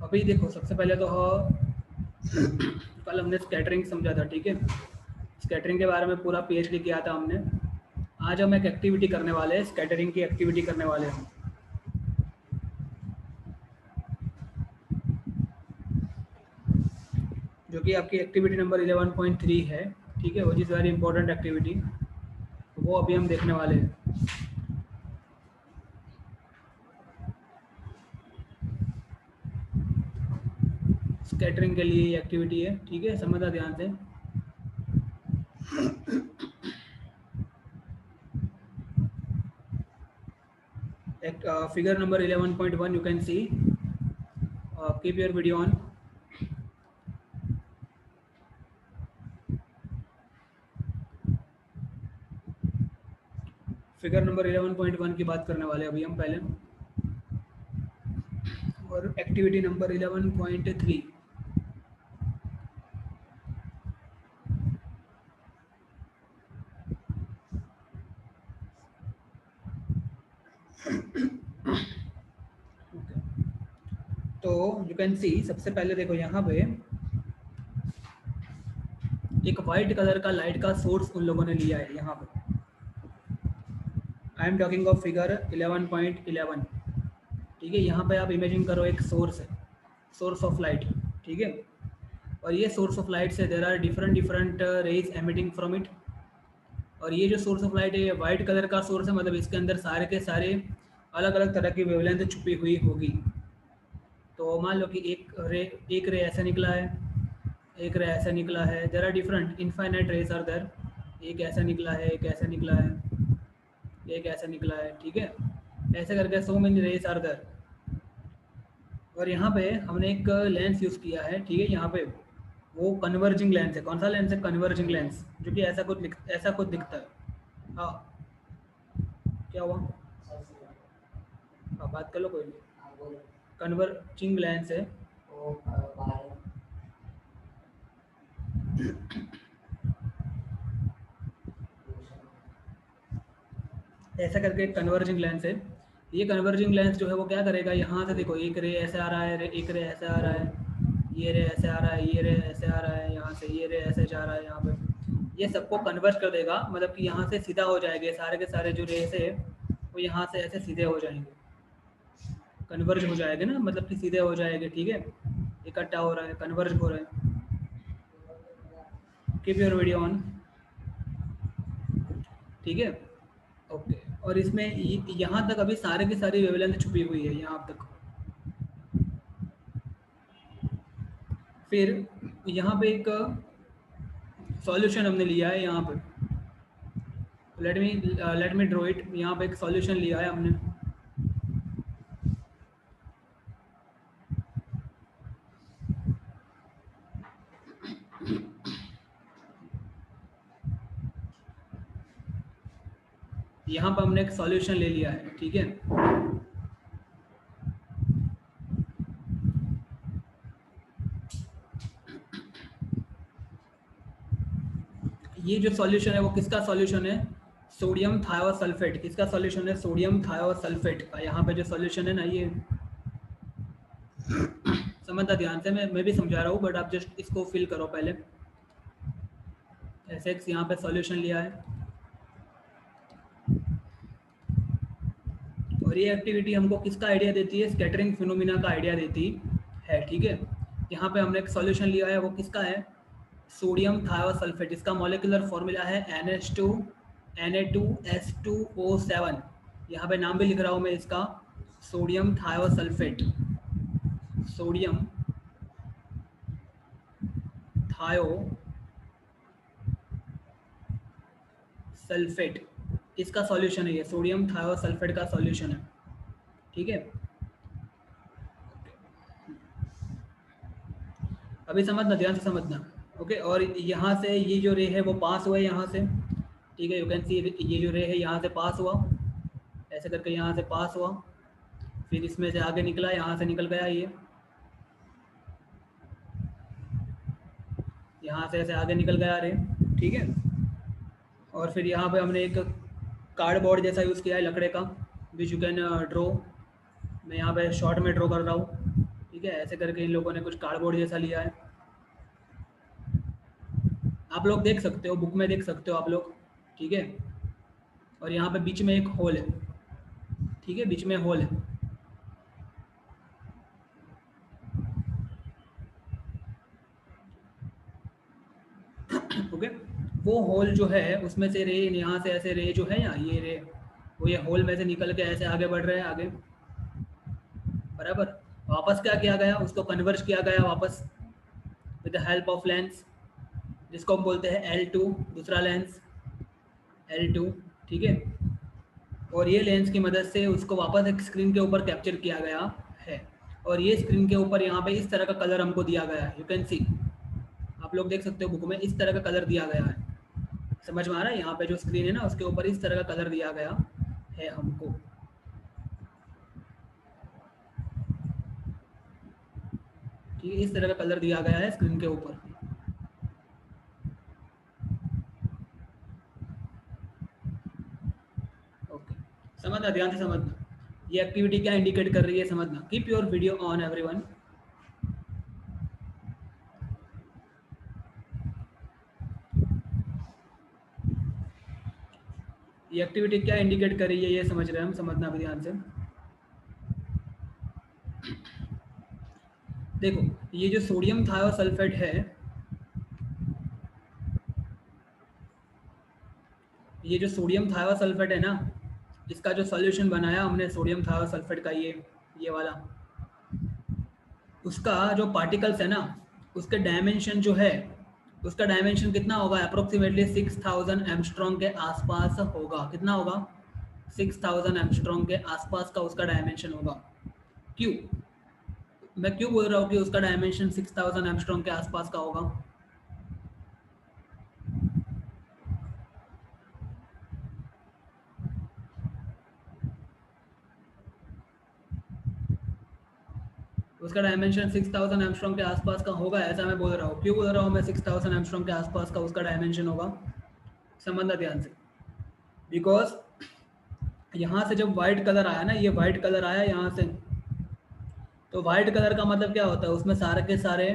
अभी देखो सबसे पहले तो कल हमने स्कैटरिंग समझा था, ठीक है। स्कैटरिंग के बारे में पूरा पीएचडी किया था हमने। आज हम एक एक्टिविटी करने वाले हैं, स्कैटरिंग की एक्टिविटी करने वाले हैं, जो कि आपकी एक्टिविटी नंबर 11.3 है, ठीक है। Which is very important activity, वो अभी हम देखने वाले हैं। स्कैटरिंग के लिए ये एक्टिविटी है, ठीक है, समझना ध्यान से। Figure number 11.1 you can see. Keep your video on. Figure number 11.1 की बात करने वाले अभी हम पहले, और एक्टिविटी नंबर 11.3। तो यू कैन सी, सबसे पहले देखो यहाँ पे एक वाइट कलर का लाइट का सोर्स उन लोगों ने लिया है यहाँ पे। I am talking of figure 11.11, ठीक है। यहाँ पे आप इमेजिन करो एक सोर्स है, सोर्स ऑफ लाइट, ठीक है। और ये सोर्स ऑफ लाइट से there are different rays emitting from it. और ये जो सोर्स ऑफ लाइट है ये वाइट कलर का सोर्स है, मतलब इसके अंदर सारे के सारे अलग अलग तरह की वेवलेंथ छुपी हुई होगी। तो मान लो कि एक रे ऐसा निकला है, एक रे ऐसा निकला है। There are different infinite rays are there. एक ऐसा निकला है, एक ऐसा निकला है, एक ऐसा निकला है, ठीक है। ऐसे करके so many rays are there. और यहाँ पे हमने एक लेंस यूज़ किया है, ठीक है। यहाँ पे वो कन्वर्जिंग लेंस है। कौन सा लेंस है? कन्वर्जिंग लेंस, जो कि ऐसा कुछ दिखता है। हाँ, क्या हुआ? हाँ, बात कर लो, कोई नहीं। कन्वर्जिंग लेंस है। ऐसा करके एक कन्वर्जिंग लेंस है। ये कन्वर्जिंग लेंस जो है वो क्या करेगा, यहाँ से देखो एक रे ऐसे आ रहा है, एक रे ऐसे आ रहा है, ये रे ऐसे आ रहा है, ये रे ऐसे आ रहा है, यहाँ से ये रे ऐसे जा रहा है यहाँ पे। ये सबको कन्वर्ज कर देगा, मतलब कि यहाँ से सीधा हो जाएंगे सारे के सारे जो रेस है वो यहाँ से ऐसे सीधे हो जाएंगे, कन्वर्ज हो जाएंगे ना, मतलब कि सीधे हो जाएंगे, ठीक है। इकट्ठा हो रहा है, कन्वर्ज हो रहा है। कीप योर वीडियो ऑन, ठीक है, ओके। और इसमें यहाँ तक अभी सारे की सारी वेवलेंथ छुपी हुई है यहाँ तक। फिर यहाँ पे एक सॉल्यूशन हमने लिया है यहाँ पे। Let me draw it. यहाँ पे एक सॉल्यूशन लिया है हमने। यहाँ पर हमने एक सॉल्यूशन ले लिया है, ठीक है। ये जो सॉल्यूशन है वो किसका सॉल्यूशन है? Sodium thiosulphate. किसका सॉल्यूशन है? सोडियम थायोसल्फेट का। यहाँ पे जो सॉल्यूशन है ना, ये समझना ध्यान से, मैं भी समझा रहा हूँ, बट आप जस्ट इसको फिल करो पहले। ऐसे यहाँ पे सॉल्यूशन लिया है, और ये एक्टिविटी हमको किसका आइडिया देती है? स्कैटरिंग फिनोमिना का आइडिया देती है, ठीक है। यहाँ पे हमने एक सॉल्यूशन लिया है, वो किसका है? Sodium thiosulphate. इसका मॉलिक्यूलर फॉर्मूला है Na2S2O7। यहाँ पे नाम भी लिख रहा हूँ मैं इसका, सोडियम थायोसल्फेट। सोडियम थायोसल्फेट इसका सॉल्यूशन है, ये सोडियम थायोसल्फेट का सॉल्यूशन है, ठीक है। अभी समझना, ध्यान से समझना, ओके। और यहाँ से ये जो रे है वो पास हुआ है यहाँ से, ठीक है। यू कैन सी ये जो रे है यहाँ से पास हुआ, ऐसे करके यहाँ से पास हुआ, फिर इसमें से आगे निकला, यहाँ से निकल गया ये, यहाँ से ऐसे आगे निकल गया रे, ठीक है। और फिर यहाँ पे हमने एक कार्डबोर्ड जैसा यूज़ किया है लकड़े का, विच यू कैन ड्रॉ। मैं यहाँ पे शॉर्ट में ड्रॉ कर रहा हूँ, ठीक है, ऐसे करके इन लोगों ने कुछ कार्डबोर्ड जैसा लिया है, आप लोग देख सकते हो, बुक में देख सकते हो आप लोग, ठीक है। और यहाँ पे बीच में एक होल है, ठीक है, बीच में होल है, ओके। वो होल जो है उसमें से रे, यहाँ से ऐसे रे जो है, यहाँ ये रे, वो ये होल में से निकल के ऐसे आगे बढ़ रहे हैं, आगे बराबर। वापस क्या किया गया, उसको कन्वर्ज किया गया वापस with the help of lens, जिसको हम बोलते हैं L2, दूसरा लेंस L2, ठीक है। और ये लेंस की मदद से उसको वापस एक स्क्रीन के ऊपर कैप्चर किया गया है। और ये स्क्रीन के ऊपर यहाँ पे इस तरह का कलर हमको दिया गया है, यू कैन सी, आप लोग देख सकते हो बुक में इस तरह का कलर दिया गया है। समझ में आ रहा है, यहाँ पे जो स्क्रीन है ना उसके ऊपर इस तरह का कलर दिया गया है हमको, ठीक है, इस तरह का कलर दिया गया है स्क्रीन के ऊपर। ओके, समझना, ध्यान से समझना, ये एक्टिविटी क्या इंडिकेट कर रही है समझना। Keep your video on everyone. ये एक्टिविटी क्या इंडिकेट कर रही है ये समझ रहे हैं हम, समझना भी ध्यान से। देखो, ये जो सोडियम थायोसल्फेट है, ये जो सोडियम थायोसल्फेट है ना, इसका जो सॉल्यूशन बनाया हमने सोडियम थायोसल्फेट का, ये वाला, उसका जो पार्टिकल्स है ना, उसके डायमेंशन जो है, उसका डायमेंशन कितना होगा, अप्रोक्सीमेटली 6000 एमस्ट्रॉन्ग के आसपास होगा। कितना होगा, 6000 एमस्ट्रॉन्ग के आसपास का उसका डायमेंशन होगा। क्यों, मैं क्यों बोल रहा हूँ कि उसका डायमेंशन 6000 एमस्ट्रॉन्ग के आसपास का होगा? उसका डायमेंशन 6000 एमस्ट्रॉन्ग के आसपास का होगा, ऐसा मैं बोल रहा हूँ। क्यों बोल रहा हूँ मैं 6000 एमस्ट्रॉन्ग के आसपास का उसका डायमेंशन होगा? समझना ध्यान से, बिकॉज यहाँ से जब वाइट कलर आया ना, ये वाइट कलर आया यहाँ से, तो वाइट कलर का मतलब क्या होता है, उसमें सारे के सारे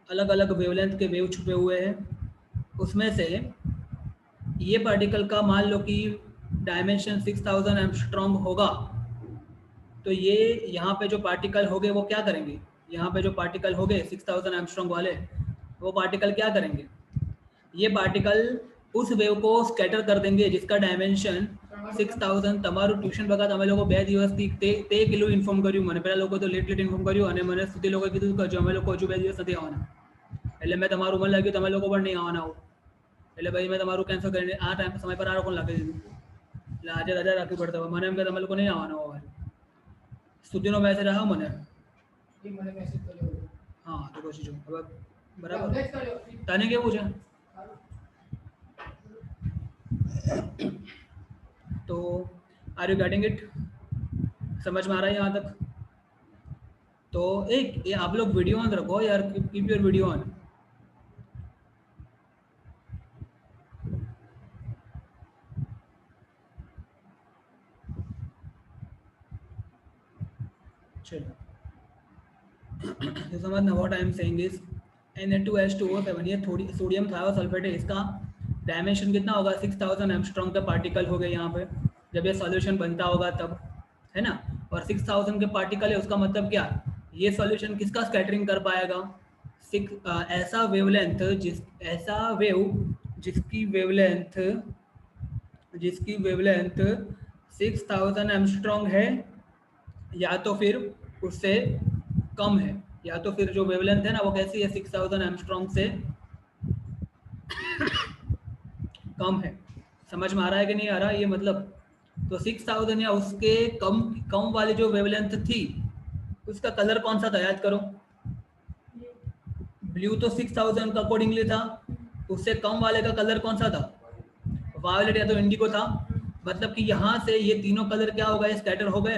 अलग अलग वेवलेंथ के वेव छुपे हुए हैं। उसमें से ये पार्टिकल का मान लो कि डायमेंशन 6000 एमस्ट्रॉन्ग होगा, तो ये यहाँ पे जो पार्टिकल हो गए वो क्या करेंगे, यहाँ पे जो पार्टिकल हो गए 6000 एमस्ट्रॉन्ग वाले, वो पार्टिकल क्या करेंगे, ये पार्टिकल उस वेव को स्कैटर कर देंगे जिसका डायमेंशन 6000। તમારું ટ્યુશન બગા તમે લોકો 2 દિવસથી તે કિલો ઇન્ફોર્મ કર્યું મને, પેલા લોકો તો લેટ ઇન્ફોર્મ કર્યું અને મને સુધી લોકો કીધું કે અમે લોકો હજુ 2 દિવસ નથી આવવાના, એટલે મેં તમારું મને લાગ્યું તમે લોકો પણ નહીં આવવાના હો, એટલે ભાઈ મેં તમારું કેન્સલ કરીને આ ટાઈમ સમય પર આ લોકોને લાગી દીધું, એટલે આજે રજા રાખવી પડતા હોય મને, એમ કે તમે લોકો નહીં આવવાના હોય, સુધીનો મેસેજ આવ્યો મને, હા તો પછી જો હવે બરાબર તને કેવું છે, तो आर यू गेटिंग इट, समझ में आ रहा है यहाँ तक? तो एक ये आप लोग वीडियो ऑन रखो यार, कीप योर वीडियो ऑन। चलो तो समझना, what I am saying is Na2H2O7, ये थोड़ी सोडियम थायोसल्फेट है, इसका डायमेंशन कितना होगा, 6000 एमस्ट्रॉन्ग का पार्टिकल हो गए यहाँ पे, जब ये सॉल्यूशन बनता होगा तब, है ना। और 6000 के पार्टिकल है, उसका मतलब क्या, ये सॉल्यूशन किसका स्कैटरिंग कर पाएगा, ऐसा वेवलेंथ ऐसा वेव जिसकी वेवलेंथ 6000 एमस्ट्रॉन्ग है, या तो फिर उससे कम है, या तो फिर जो वेवलेंथ है ना वो कैसी है, 6000 एमस्ट्रॉन्ग से कम है। समझ में आ रहा है कि नहीं आ रहा ये मतलब, तो 6000 या उसके कम वाली जो वेवलेंथ थी उसका कलर कौन सा था, याद करो, ब्लू तो 6000 का अकॉर्डिंगली था, उससे कम वाले का कलर कौन सा था, वायलेट या तो इंडिगो था। मतलब कि यहाँ से ये तीनों कलर क्या हो गए, स्कैटर हो गए।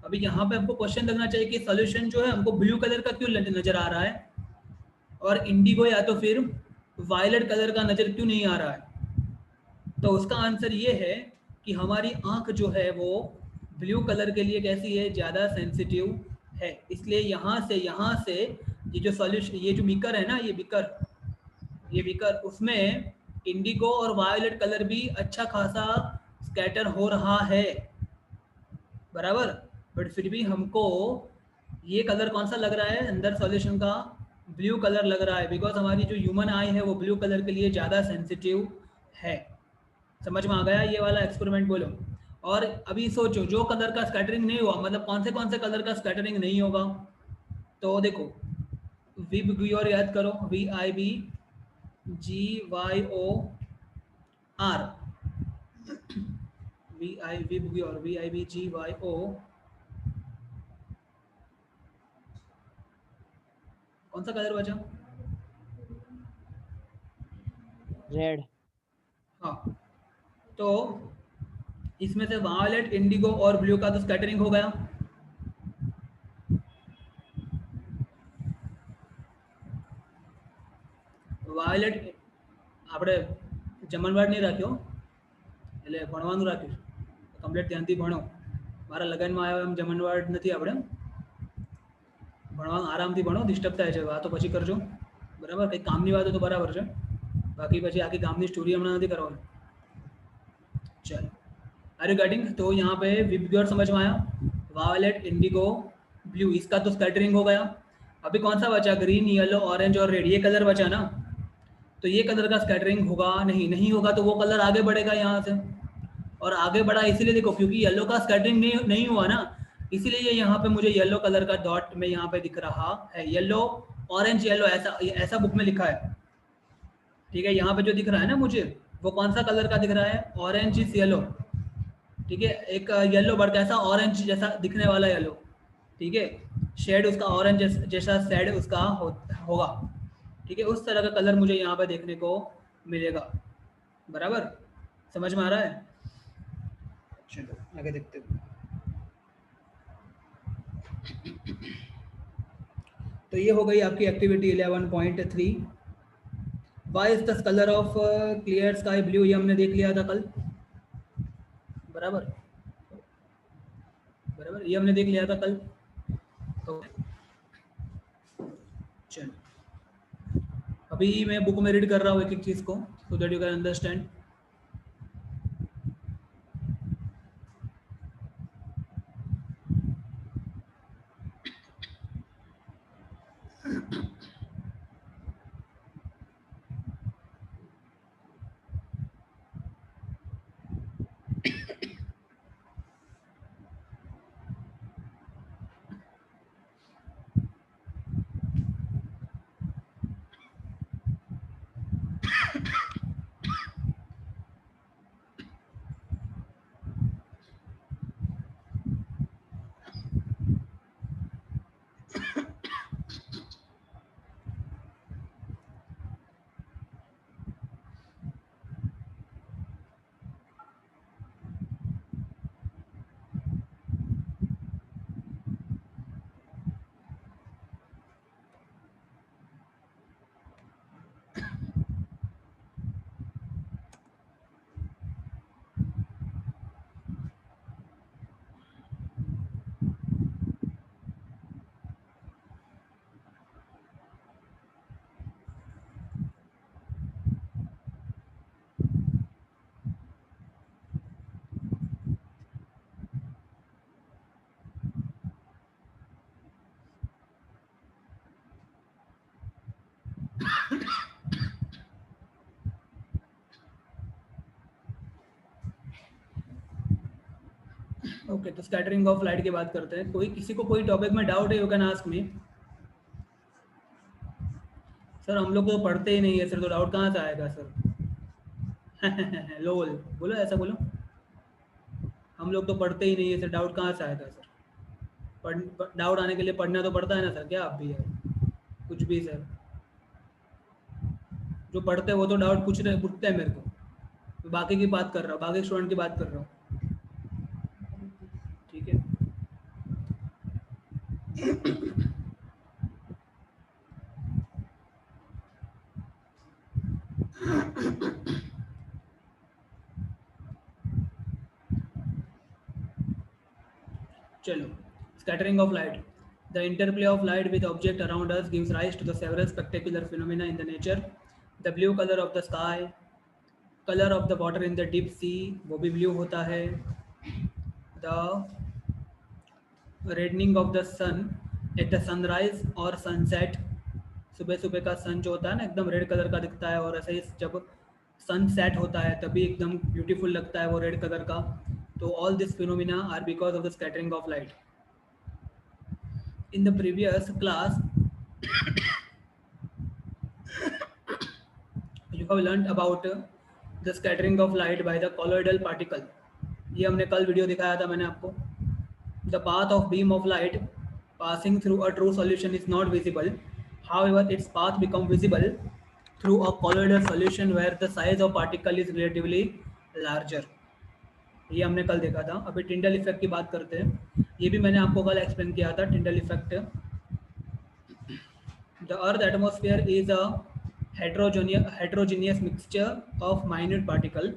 अभी यहाँ पे आपको क्वेश्चन लगना चाहिए कि सॉल्यूशन जो है हमको ब्लू कलर का क्यों नजर आ रहा है और इंडिगो या तो फिर वायलेट कलर का नजर क्यों नहीं आ रहा है। तो उसका आंसर ये है कि हमारी आंख जो है वो ब्लू कलर के लिए कैसी है, ज़्यादा सेंसिटिव है, इसलिए यहाँ से ये जो सॉल्यूशन, ये जो बीकर है ना, ये बीकर उसमें इंडिगो और वायोलेट कलर भी अच्छा खासा स्कैटर हो रहा है, बराबर। बट फिर भी हमको ये कलर कौन सा लग रहा है अंदर सॉल्यूशन का, ब्लू कलर लग रहा है, बिकॉज हमारी जो ह्यूमन आई है वो ब्लू कलर के लिए ज़्यादा सेंसिटिव है। समझ में आ गया ये वाला एक्सपेरिमेंट, बोलो। और अभी सोचो जो कलर का स्कैटरिंग नहीं हुआ, मतलब कौन से कलर का स्कैटरिंग नहीं होगा, तो देखो विब याद करो, VIBGYOR, VIBGYO, कौन सा कलर बचा? रेड। हाँ, तो इसमें से वायलेट, इंडिगो और ब्लू का तो स्कैटरिंग हो गया। વાયોલેટ આપણે જમણવાર નહીં રાખ્યો, એટલે ભણવાનું રાખ્યું, કમ્પ્લીટ ધ્યાનથી ભણો. મારા લગ્નમાં આવ્યા એમ જમણવાર નથી, આપણે ભણવાનું આરામથી ભણો, ડિસ્ટર્બ થાય છે વાતો પછી કરજો, બરાબર. કંઈ કામની વાતો તો બરાબર છે, બાકી પછી આખી કામની સ્ટોરી હમણાં નથી કરવાની. चल, आर यू गेटिंग? तो यहाँ पे विबग्योर समझ में आया, वायलेट, इंडिगो, ब्लू, इसका तो स्कैटरिंग हो गया. अभी कौन सा बचा? ग्रीन, येलो, ऑरेंज और रेड, ये कलर बचा ना. तो ये कलर का स्कैटरिंग होगा नहीं होगा, तो वो कलर आगे बढ़ेगा यहाँ से, और आगे बढ़ा इसीलिए देखो क्योंकि येलो का स्कैटरिंग नहीं हुआ ना, इसीलिए ये यहाँ पे मुझे येलो कलर का डॉट में यहाँ पे दिख रहा है, येलो, ऑरेंज, येलो, ऐसा ऐसा बुक में लिखा है. ठीक है, यहाँ पे जो दिख रहा है ना मुझे, वो कौन सा कलर का दिख रहा है? Orange is yellow. ठीक है, एक येलो बट कैसा? ऑरेंज जैसा दिखने वाला येलो. ठीक है, शेड उसका ऑरेंज जैसा शेड उसका होगा. ठीक है, उस तरह का कलर मुझे यहाँ पे देखने को मिलेगा, बराबर. समझ में आ रहा है? चलो आगे देखते हैं. तो ये हो गई आपकी activity 11.3. Why is the colour of clear sky blue, ये हमने देख लिया था कल, बराबर बराबर, ये हमने देख लिया था कल. तो चलो अभी मैं बुक में रीड कर रहा हूँ एक एक चीज़ को, so that you can understand. Okay, तो स्कैटरिंग ऑफ लाइट की बात करते हैं. कोई किसी को कोई टॉपिक में डाउट है, you can ask me. Sir हम लोग तो पढ़ते ही नहीं है सर, तो डाउट कहाँ से आएगा सर? लोल बोलो, ऐसा बोलो, हम लोग तो पढ़ते ही नहीं है सर, डाउट कहाँ से आएगा सर? डाउट आने के लिए पढ़ना तो पड़ता है ना सर, क्या आप भी है कुछ भी सर. जो पढ़ते हैं वो तो डाउट पूछते हैं मेरे को. मैं बाकी की बात कर रहा हूँ, बाकी स्टूडेंट की बात कर रहा हूँ. ठीक है. चलो, scattering of light. The interplay of light with object around us gives rise to the several spectacular phenomena in the nature. The blue color of the sky, color of the water in the deep sea, वो भी blue होता है. The reddening of the sun at the sunrise or sunset. सुबह सुबह का सन जो होता है ना एकदम रेड कलर का दिखता है, और ऐसे ही जब सन सेट होता है तभी एकदम ब्यूटीफुल लगता है वो रेड कलर का. तो all this phenomena are because of the scattering of light. In the previous class, you have learnt about the scattering of light by the colloidal particle. ये हमने कल वीडियो दिखाया था मैंने आपको. The path of beam of light passing through a true solution is not visible. However, its path becomes visible through a colloidal solution where the size of particle is relatively larger. ये हमने कल देखा था. अभी Tyndall effect की बात करते हैं. ये भी मैंने आपको कल एक्सप्लेन किया था Tyndall effect. The Earth atmosphere is a heterogeneous mixture of minute particles.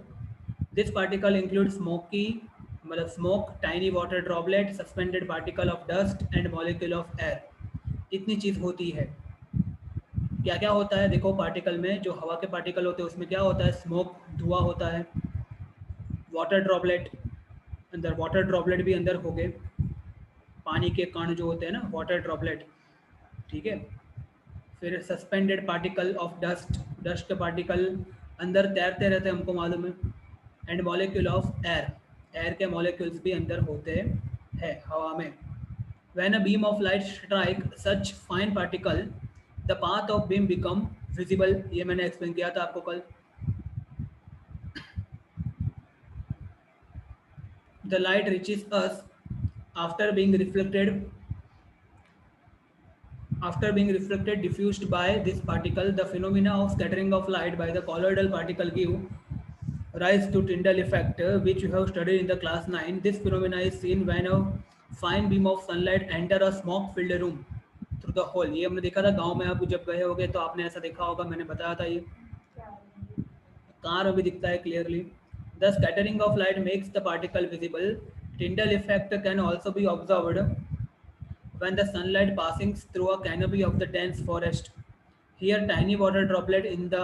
This particle includes smoke, tiny water droplet, suspended particle of dust and molecule of air. इतनी चीज़ होती है. क्या क्या होता है देखो, पार्टिकल में जो हवा के पार्टिकल होते हैं उसमें क्या होता है, स्मोक धुआं होता है, वाटर ड्रॉपलेट, अंदर वाटर ड्रॉपलेट भी अंदर हो गए, पानी के कण जो होते हैं ना वाटर ड्रॉपलेट, ठीक है. फिर suspended particle of dust, dust के पार्टिकल अंदर तैरते रहते हैं हमको मालूम है. And molecule of air, air के मॉलिक्यूल्स भी अंदर होते हैं हवा में. When a beam of light strike such fine particle the path of beam become visible. ये मैंने एक्सप्लेन किया था आपको कल. The light reaches us after being reflected diffused by this particle. The phenomena of scattering of light by the colloidal particle give rise to Tyndall effect, which you have studied in the class 9. This phenomena is seen when a fine beam of sunlight enter a smoke filled room through the hole. ये हमने देखा था गांव में, आप जब गए होगे तो आपने ऐसा देखा होगा, मैंने बताया था. ये कार में भी दिखता है clearly. The scattering of light makes the particle visible. Tyndall effect can also be observed when the sunlight passing through a canopy of the dense forest. Here, tiny water droplet in the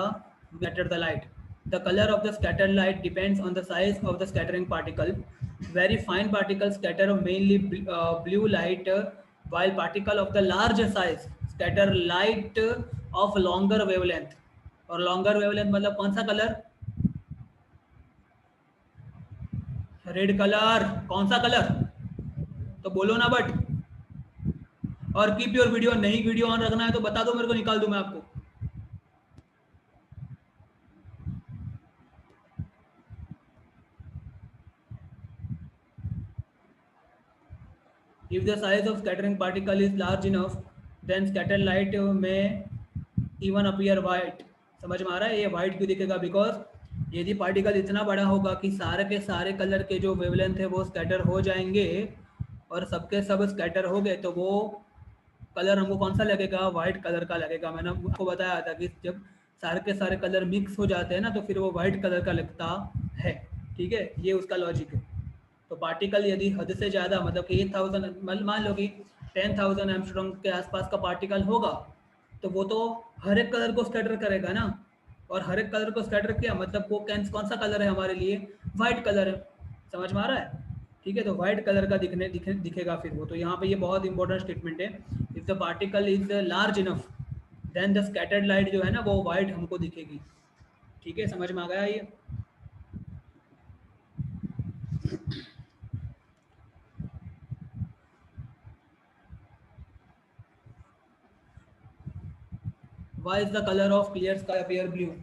scatter the light. The color of the scattered light depends on the size of the scattering particle. Very fine particles scatter mainly blue light, while particle of the larger size scatter light of longer wavelength. और longer wavelength मतलब कौन सा colour? Red colour. कौन सा colour तो बोलो ना. But और कीप योर वीडियो, नई वीडियो ऑन रखना है तो बता दो मेरे को, निकाल दूं मैं आपको. If the size of scattering particle is large enough, then scattered light may even appear white. समझ में आ रहा है ये white क्यों दिखेगा? बिकॉज यदि पार्टिकल इतना बड़ा होगा कि सारे के सारे कलर के जो वेवलेंथ है वो स्कैटर हो जाएंगे और सबके सब स्कैटर हो गए तो वो कलर हमको कौन सा लगेगा? वाइट कलर का लगेगा. मैंने आपको बताया था कि जब सारे के सारे कलर मिक्स हो जाते हैं ना तो फिर वो वाइट कलर का लगता है. ठीक है, ये उसका लॉजिक है. तो पार्टिकल यदि हद से ज़्यादा मतलब कि 8000 मान लो कि 10,000 एम्स्ट्रॉन्ग के आसपास का पार्टिकल होगा तो वो तो हर एक कलर को स्कैटर करेगा ना. और हर एक कलर को स्कैटर किया मतलब वो कौन सा कलर है हमारे लिए? वाइट कलर है. समझ में आ रहा है? ठीक है, तो वाइट कलर का दिखेगा फिर वो. तो यहाँ पे ये बहुत इंपॉर्टेंट स्टेटमेंट है. If the particle is large enough then the scattered light जो है ना वो वाइट हमको दिखेगी. ठीक है, समझ में आ गया ये? Why is the color of clear sky appear blue?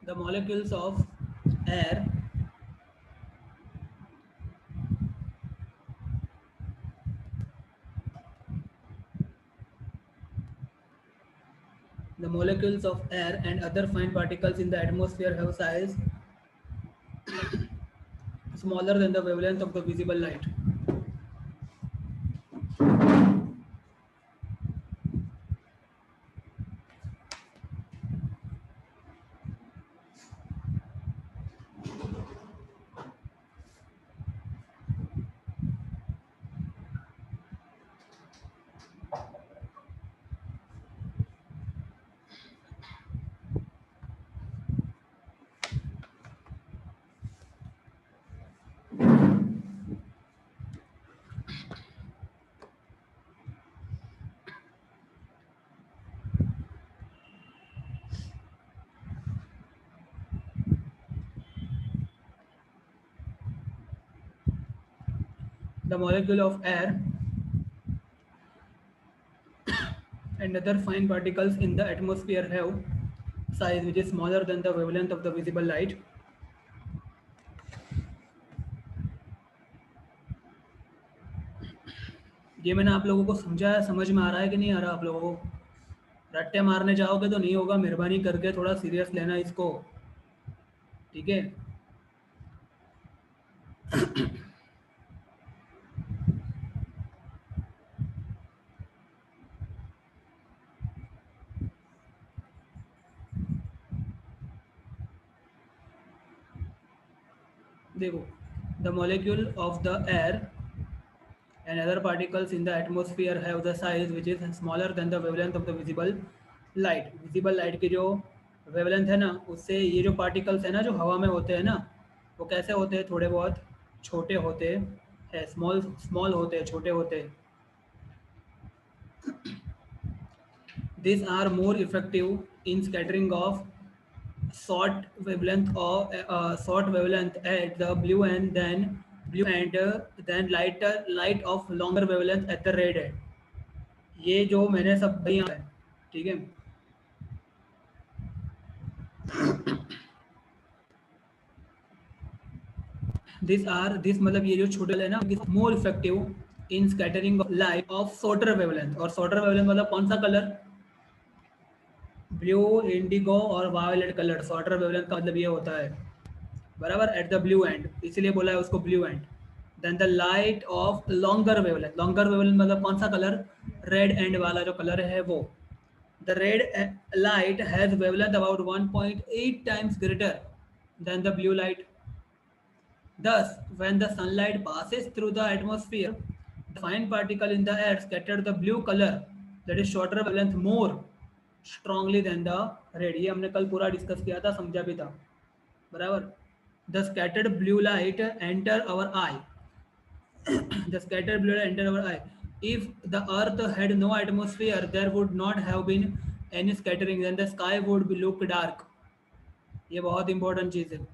The molecules of air molecules of air and other fine particles in the atmosphere have size smaller than the wavelength of the visible light. The molecule of air and other fine particles in the atmosphere have size which is smaller than the wavelength of the visible light. ये मैंने आप लोगों को समझाया, समझ में आ रहा है कि नहीं आ रहा आप लोगों को? रट्टे मारने जाओगे तो नहीं होगा, मेहरबानी करके थोड़ा सीरियस लेना इसको, ठीक है? देखो, the molecule of the air and other particles in the atmosphere have the size which is smaller than the wavelength of the visible light. visible light की जो wavelength है ना, उससे ये जो particles है ना जो हवा में होते हैं ना, वो कैसे होते हैं? थोड़े बहुत छोटे होते हैं, small होते हैं, छोटे होते हैं. These are more effective in scattering of short wavelength at the blue end than light of longer wavelength at the red end. ये जो मैंने सब यहाँ है, ठीक है? दिस मतलब ये जो छोटे है ना, more effective in scattering light of shorter wavelength. और शॉर्टर वेवलेंथ मतलब कौन सा कलर? ब्लू, इंडिगो और वायोलेट कलर. शॉर्टर वेवलेंथ का मतलब ये होता है, बराबर, एट द ब्लू एंड, इसलिए बोला है उसको blue end. Then the light of longer wavelength. Longer wavelength मतलब कौन सा कलर? रेड एंड वाला जो कलर है वो. The red light has wavelength about 1.8 times greater than the blue light. Thus, when the sunlight passes through the atmosphere, the fine particle in the air scatter the blue color, that is shorter wavelength, more strongly than the red. ये हमने कल पूरा discuss किया था, समझा भी था, बराबर. The scattered blue light enter our eye. The scattered blue light enter our eye. If the earth had no atmosphere, there would not have been any scattering. Then the sky would be look dark. ये बहुत important चीज़ है.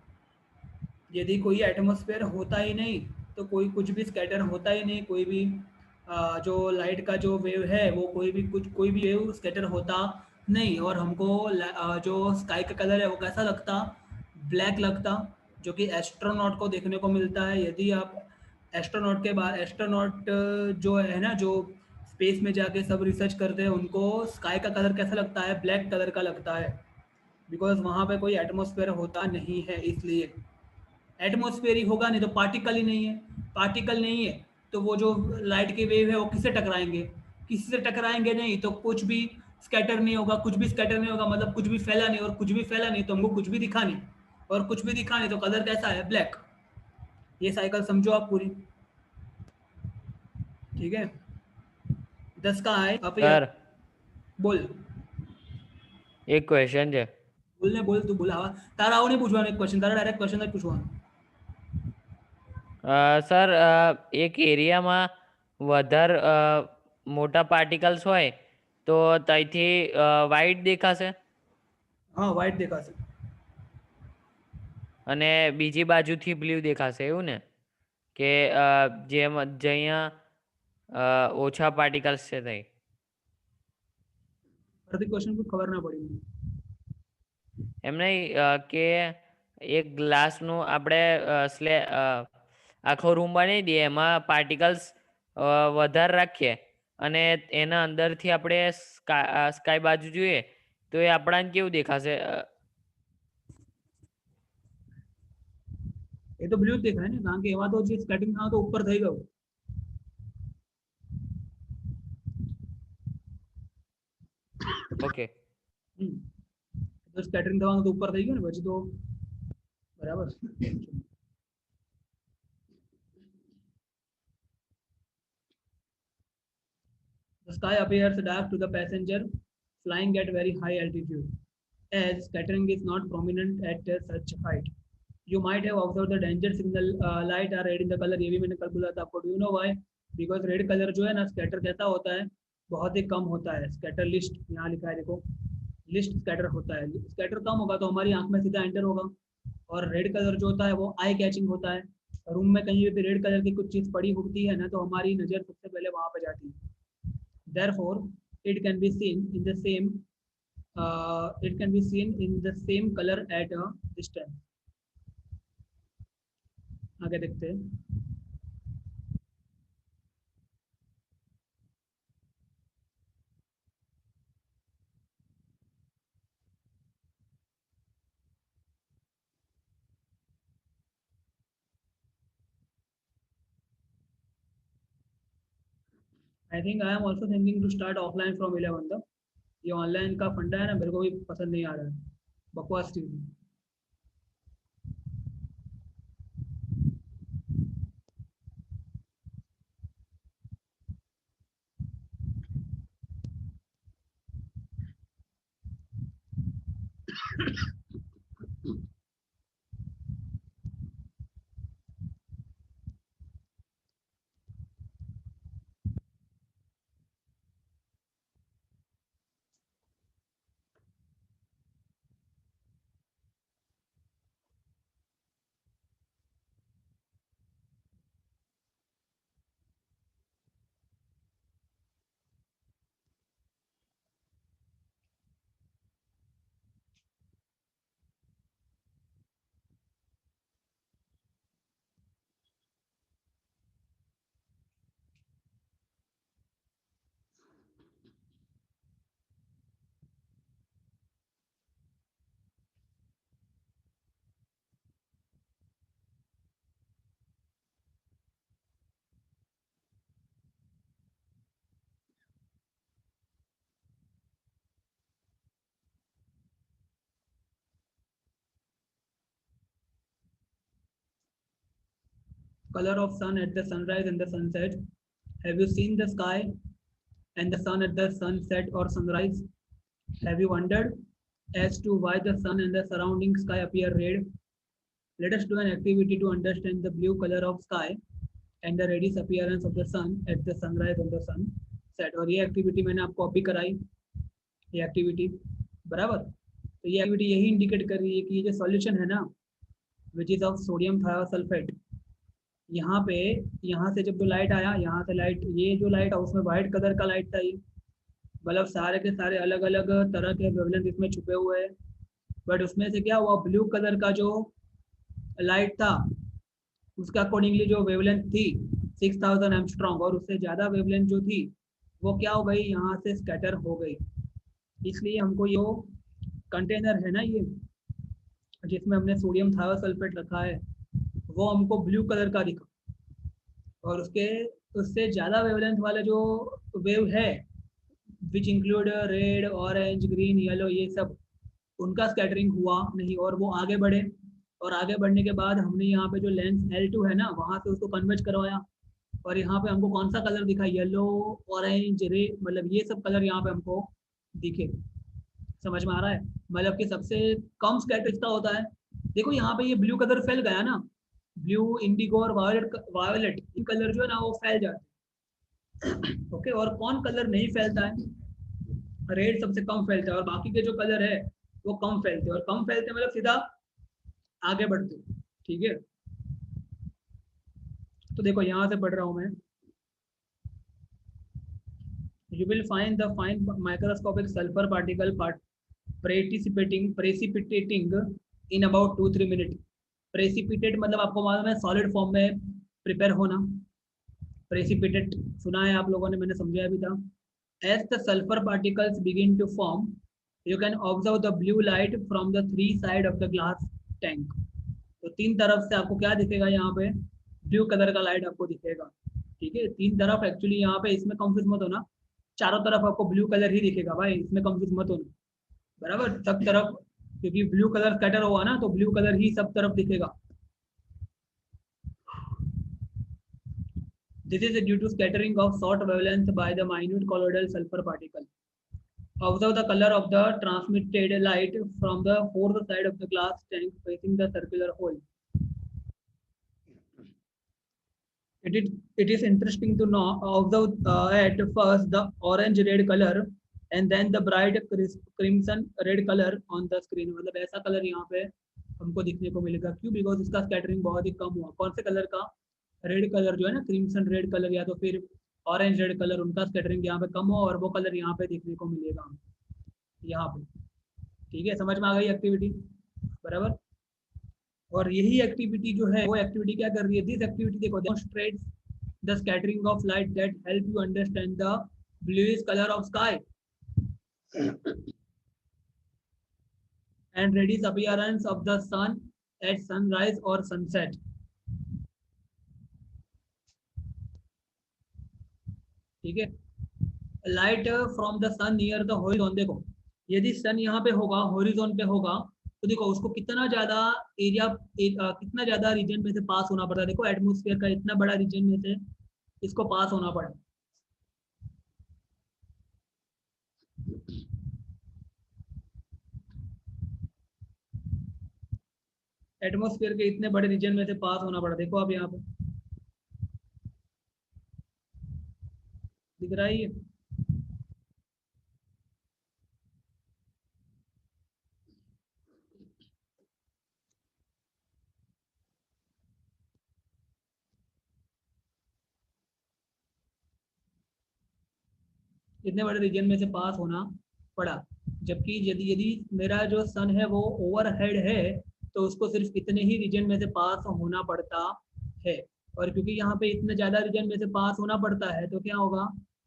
यदि कोई atmosphere होता ही नहीं तो कोई कुछ भी स्कैटर होता ही नहीं, कोई भी जो लाइट का जो वेव है वो कोई भी वेव स्कैटर होता नहीं. और हमको जो स्काई का कलर है वो कैसा लगता? ब्लैक लगता, जो कि एस्ट्रोनॉट को देखने को मिलता है. यदि आप एस्ट्रोनॉट जो है ना, जो स्पेस में जाके सब रिसर्च करते हैं, उनको स्काई का कलर कैसा लगता है? ब्लैक कलर का लगता है, बिकॉज वहाँ पे कोई एटमॉस्फेयर होता नहीं है. इसलिए एटमॉस्फेयर ही होगा, नहीं तो पार्टिकल ही नहीं है. पार्टिकल नहीं है तो वो जो लाइट के वेव है वो किससे टकराएंगे? किसी से टकराएंगे नहीं, तो कुछ भी स्कैटर नहीं होगा. कुछ भी स्कैटर नहीं होगा मतलब कुछ भी फैला नहीं, और कुछ भी फैला नहीं तो हमको कुछ भी दिखा नहीं, और कुछ भी दिखा नहीं तो कलर कैसा है? ब्लैक. ये साइकिल समझो आप पूरी, ठीक है? द स्काई સર બોલ. એક ક્વેશ્ચન છે. બોલ તું બોલ. તારા આવું નહીં પૂછવાનું એક ક્વેશ્ચન, તારા ડાયરેક્ટ ક્વેશ્ચન જ પૂછવાનું. સર એક એરિયામાં વધારે મોટા પાર્ટિકલ્સ હોય તો ત્યાંથી વ્હાઇટ દેખાશે હા, વ્હાઇટ દેખાશે, અને બીજી બાજુથી બ્લુ દેખાશે, એવું ને? કે જ્યાં ઓછા પાર્ટિકલ્સ છે ત્યાં. क्वेश्चन को खबर ना पड़ी. એમ નહીં કે એક ગ્લાસનું આપણે આખો રૂમ બનાવી દઈએ, એમાં પાર્ટિકલ્સ વધારે રાખીએ અને એના અંદરથી આપણે સ્કાય બાજુ જોઈએ તો એ આપણાને કેવું દેખાશે? એ તો બ્લુ જ દેખાય ને, કારણ કે એમાં તો જે સ્કેટરિંગ થવાનું તો ઉપર થઈ ગયું. ઓકે, તો સ્કેટરિંગ થવાનું તો ઉપર થઈ ગયું ને, પછી તો બરાબર. The sky appears dark to the passenger flying at very high altitude, as scattering is not prominent at such height. You might have observed the danger signal light are red in the color. ये भी मैंने कल बोला था आपको. Do you know why? Because red color जो है ना स्कैटर कैसा होता है, बहुत ही कम होता है. स्कैटर लिस्ट यहाँ लिखा है देखो, लिस्ट स्कैटर होता है. स्कैटर कम होगा तो हमारी आंख में सीधा एंटर होगा, और रेड कलर जो होता है वो आई कैचिंग होता है. रूम में कहीं भी रेड कलर की कुछ चीज़ पड़ी होती है ना, तो हमारी नज़र सबसे पहले वहाँ पे जाती है. Therefore, it can be seen in the same color at a distance. आगे देखते हैं. I think I am also thinking to start offline from 11 तक. ये ऑनलाइन का फंडा है ना, मेरे को भी पसंद नहीं आ रहा है, बकवास चीज़. Color of sun at the sunrise and the sunset. Have you seen the sky and the sun at the sunset or sunrise? Have you wondered as to why the sun and the surrounding sky appear red? Let us do an activity to understand the blue color of sky and the reddish appearance of the sun at the sunrise and the sunset. और ये activity मैंने आपको अभी कराई, ये activity बराबर. तो ये एक्टिविटी यही इंडिकेट कर रही है कि ये जो सॉल्यूशन है ना, which is of sodium thiosulphate, यहाँ पे, यहाँ से जब जो लाइट आया, यहाँ से लाइट, ये जो लाइट है उसमें वाइट कलर का लाइट था. ये मतलब सारे के सारे अलग अलग तरह के वेवलेंथ इसमें छुपे हुए हैं, बट उसमें से क्या हुआ, ब्लू कलर का जो लाइट था उसका अकॉर्डिंगली जो वेवलेंथ थी 6000 एंगस्ट्रॉम, और उससे ज़्यादा वेवलेंथ जो थी वो क्या हो गई, यहाँ से स्कैटर हो गई. इसलिए हमको ये कंटेनर है ना, ये जिसमें हमने सोडियम थायोसल्फेट रखा है, वो हमको ब्लू कलर का दिखा, और उससे ज़्यादा वेवलेंथ वाले जो वेव है which include red, orange, green, yellow, ये सब, उनका स्कैटरिंग हुआ नहीं, और वो आगे बढ़े, और आगे बढ़ने के बाद हमने यहाँ पे जो लेंस L2 है ना, वहाँ से उसको कन्वर्ज करवाया, और यहाँ पे हमको कौन सा कलर दिखा, येलो, ऑरेंज, रेड, मतलब ये सब कलर यहाँ पे हमको दिखे. समझ में आ रहा है? मतलब कि सबसे कम स्कैटर किसका होता है. देखो यहाँ पे ये ब्लू कलर फैल गया ना, ब्लू, इंडिगो और वायोलेट ये कलर जो है ना वो फैल जाते हैं. ओके, और कौन कलर नहीं फैलता है, रेड सबसे कम फैलता है, और बाकी के जो कलर है वो कम फैलते हैं, और कम फैलते मतलब सीधा आगे बढ़ते. ठीक है, तो देखो यहाँ से पढ़ रहा हूँ मैं. You will find the fine microscopic sulfur particle precipitating in about 2-3 minutes. Precipitate मतलब आपको मालूम है सॉलिड फॉर्म में प्रिपेयर होना. प्रेसिपिटेट सुना है आप लोगों ने, मैंने समझाया भी था. As the sulfur particles begin to form, You can observe the blue light from the three side of the glass tank. तो तीन तरफ से आपको क्या दिखेगा यहाँ पे, ब्लू कलर का लाइट आपको दिखेगा। ठीक है, तीन तरफ एक्चुअली यहाँ पे, इसमें कंफ्यूज मत होना, चारों तरफ आपको ब्लू कलर ही दिखेगा भाई, इसमें कंफ्यूज मत होना, बराबर, सब तरफ, क्योंकि ब्लू कलर स्कैटर हुआ ना, तो ब्लू कलर ही सब तरफ दिखेगा। This is due to scattering of short wavelength by the minute colloidal sulfur particle. Observe the color of the transmitted light from the fourth side of the glass tank facing the circular hole. It is interesting to know, observe at first the orange red color and then the bright crimson red color on the screen. मतलब ऐसा colour यहाँ पे हमको दिखने को मिलेगा, क्यों? Because इसका स्कैटरिंग बहुत ही कम हुआ। कौन से कलर का? रेड कलर जो है ना, क्रिम्सन रेड कलर या तो फिर ऑरेंज रेड कलर, उनका स्कैटरिंग यहाँ पे कम हो और वो कलर यहाँ पे देखने को मिलेगा यहाँ पे। ठीक है, समझ में आ गई एक्टिविटी, बराबर। और यही एक्टिविटी जो है, वो एक्टिविटी क्या कर रही है? दिस एक्टिविटी देखो, demonstrates the scattering of light that help you understand the bluish colour of sky and reddish appearance of the sun at sunrise or sunset. ठीक है, light from the sun near the horizon, देखो यदि सन यहाँ पे होगा, horizon पे होगा, तो देखो उसको कितना ज्यादा एरिया, कितना ज्यादा रीजन में से पास होना पड़ता है। देखो एटमॉस्फेयर का इतना बड़ा रीजन में से इसको पास होना पड़ा। एटमॉस्फेयर के इतने बड़े रीजन में से पास होना पड़ा। देखो आप यहाँ पे दिख रहा है ये, इतने बड़े रीजन में से पास होना पड़ा। जबकि यदि यदि मेरा जो सन है वो ओवरहेड है, तो उसको सिर्फ इतने ही रीजन में से पास होना पड़ता है। और क्योंकि यहाँ पे इतने ज़्यादा रीजन में से पास होना पड़ता है, तो क्या होगा,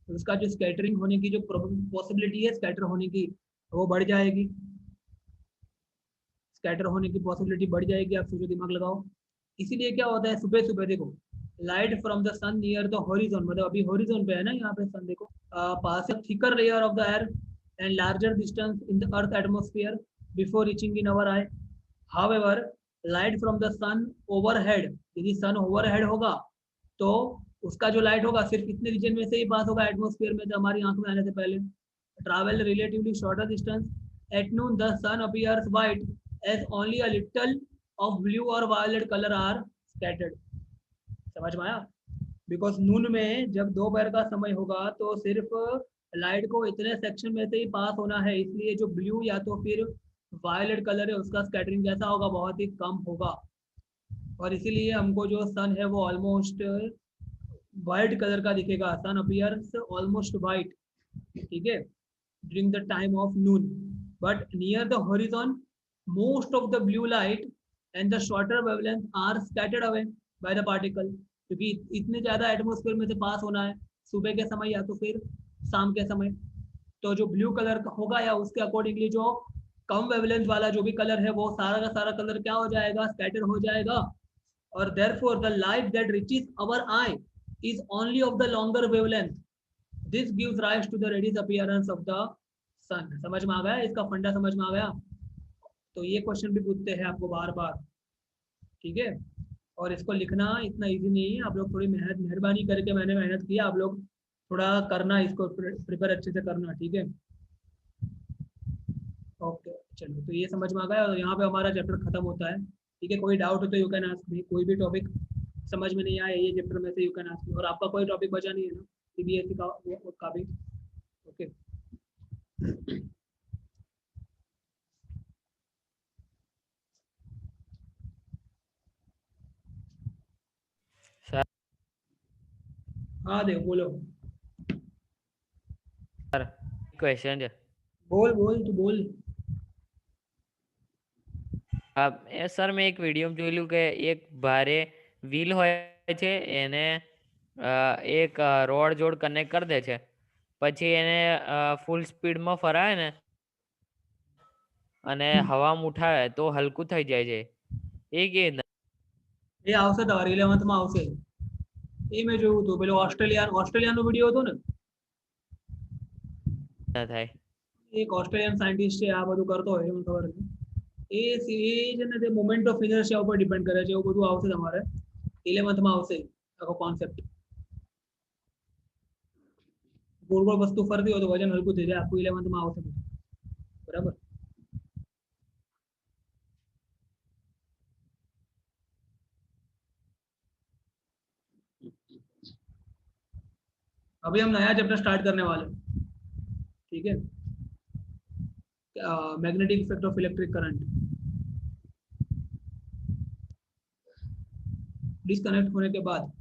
तो उसका जो स्कैटरिंग होने की जो पॉसिबिलिटी है स्कैटर होने की, वो बढ़ जाएगी। स्कैटर होने की पॉसिबिलिटी बढ़ जाएगी, आप सोचो, दिमाग लगाओ। इसीलिए क्या होता है, सुबह सुबह देखो, light from the sun near the horizon, मतलब अभी हॉरिजॉन पे है ना यहाँ पे सन, देखो pass a thicker layer of the air and larger distance in the earth atmosphere before reaching in our eye. However light from the sun overhead, यदि sun overhead होगा तो उसका जो लाइट होगा सिर्फ इतने रीजन में से ही पास होगा एटमॉस्फेयर में, तो हमारी आंख में आने से पहले। Travel relatively shorter distance, at noon the sun appears white as only a little of blue और वायलेट कलर आर स्कैटर्ड। समझ में आया? बिकॉज नून में जब दोपहर का समय होगा तो सिर्फ लाइट को इतने सेक्शन में से ही पास होना है, इसलिए जो ब्लू या तो फिर वायलेट कलर है उसका स्कैटरिंग कैसा होगा, बहुत ही कम होगा। और इसीलिए हमको जो सन है वो ऑलमोस्ट वाइट कलर का दिखेगा, सन अपीयर्स ऑलमोस्ट वाइट, ठीक है, during the time of noon. But near the horizon most of the blue light and the shorter wavelength are scattered away by the particle, क्योंकि इतने ज़्यादा एटमॉस्फेयर में से पास होना है सुबह के समय या तो फिर शाम के समय, तो जो ब्लू कलर का होगा या उसके अकॉर्डिंगली जो कम वेवलेंथ वाला जो भी कलर है वो सारा का सारा कलर क्या हो जाएगा, स्कैटर हो जाएगा। और therefore the light that reaches our eye is only of the longer wavelength. This gives rise to the reddish appearance of the sun. समझ में आ गया? इसका फंडा समझ में आ गया? तो ये क्वेश्चन भी पूछते हैं आपको बार बार, ठीक है। और इसको लिखना इतना इजी नहीं है, आप लोग थोड़ी मेहरबानी करके, मैंने मेहनत की, आप लोग थोड़ा करना, इसको प्रिपेयर अच्छे से करना, ठीक है। ओके, चलो, तो ये समझ में आ गया और यहाँ पे हमारा चैप्टर खत्म होता है, ठीक है। कोई डाउट हो तो यू कैन आस्क मी, कोई भी टॉपिक समझ में नहीं आया ये चैप्टर में से, यू कैन आस्क मी। और आपका कोई टॉपिक बचा नहीं है ना सीबीएसई का भी? ओके, हाँ देखो, बोलो, સર ક્વેશ્ચન છે बोल बोल, तू बोल। એ સર મેં એક વિડીયો જોયેલું કે એક ભારે વ્હીલ હોય છે એને એક રોડ જોડ કનેક્ટ કરી દે છે, પછી એને ફૂલ સ્પીડમાં ફરાવે ને અને હવામાં ઉઠાવે તો હલકું થઈ જાય છે એ કે એ આવશે તમારે 11th માં આવશે. એ મેં જોયું હતું, પેલો ઓસ્ટ્રેલિયાનો વિડીયો હતો ને, ના થાય. એક ઓસ્ટ્રેલિયન સાયન્ટિસ્ટ છે, આ બધું કરતો હોય, મને ખબર નથી. એ છે ને તે મોમેન્ટ ઓફ ઇનર્શિયા ઉપર ડિપેન્ડ કરે છે. એવું બધું આવશે તમારે 11th માં આવશે આખો કોન્સેપ્ટ. ગોળ ગોળ વસ્તુ ફરતી હોય તો વજન હલકું થઈ જાય, આખું 11th માં આવશે. બરાબર. अभी हम नया चैप्टर स्टार्ट करने वाले हैं, ठीक है. Magnetic effect of electric current. Disconnect होने के बाद